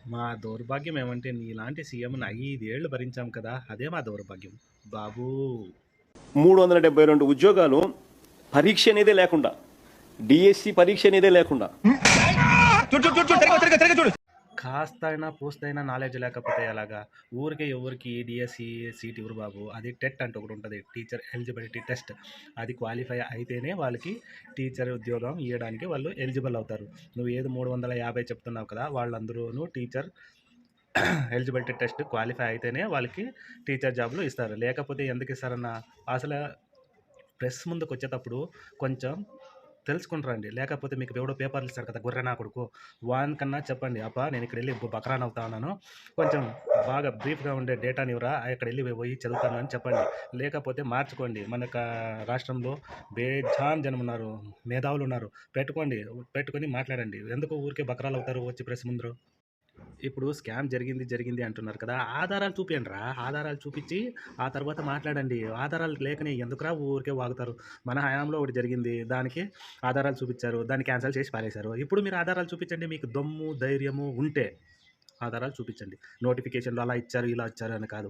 మా దౌర్భాగ్యం ఏమంటే నీలాంటి సీఎంని 5 ఏళ్ళు భరించాం కదా! అదే మా దౌర్భాగ్యం. బాబూ 372 ఉద్యోగాలు పరీక్ష అనేదే లేకుండా, డిఎస్సి పరీక్ష అనేదే లేకుండా. కాస్తైనా పూస్తైనా నాలెడ్జ్ లేకపోతే ఎలాగా? ఊరికే ఎవరికి డీఎస్సీ సీట్ ఇవ్వరు బాబు. అది టెట్ అంటూ ఒకటుంటది. Teacher eligibility test. అది క్వాలిఫై అయితేనే వాళ్ళకి టీచర్ ఉద్యోగం ఇయ్యడానికి వాళ్ళు ఎలిజిబుల్ అవుతారు. నువ్వు ఏది 350 చెప్తున్నావు కదా! వాళ్ళందరూను టీచర్ ఎలిజిబిలిటీ టెస్ట్ క్వాలిఫై అయితేనే వాళ్ళకి టీచర్ జాబ్‌లు ఇస్తారు. లేకపోతే ఎందుకు ఇస్తారన్నా? అసలు ప్రెస్ ముందుకొచ్చేటప్పుడు కొంచెం తెలుసుకొని రండి. లేకపోతే మీకు ఎవడో పేపర్లు ఇస్తాడు కదా! గొర్రె నా కొడుకు. వానికన్నా చెప్పండి. అబ్బా! నేను ఇక్కడెళ్ళి బకరాని అవుతా ఉన్నాను. కొంచెం బాగా బ్రీఫ్‌గా ఉండే డేటాని ఇవ్వరా! అక్కడెళ్ళి పోయి చదువుతాను అని చెప్పండి. లేకపోతే మార్చుకోండి. మనకు రాష్ట్రంలో బేజాన్ జనం ఉన్నారు. మేధావులు ఉన్నారు. పెట్టుకొని మాట్లాడండి. ఎందుకు ఊరికే బకరాలు అవుతారు వచ్చి ప్రెస్ ముందర? ఇప్పుడు స్కామ్ జరిగింది అంటున్నారు కదా! ఆధారాలు చూపియండిరా. ఆధారాలు చూపిచ్చి ఆ తర్వాత మాట్లాడండి. ఆధారాలు లేకనే ఎందుకురా ఊరికే వాగుతారు. మన హయాంలో ఒకటి జరిగింది. దానికి ఆధారాలు చూపిచ్చారు. దాన్ని క్యాన్సల్ చేసి పారేశారు. ఇప్పుడు మీరు ఆధారాలు చూపిచ్చండి. మీకు దమ్ము, ధైర్యము ఉంటే ఆధారాలు చూపిచ్చండి. నోటిఫికేషన్‌లో అలా ఇచ్చారు, ఇలా ఇచ్చారు అని కాదు.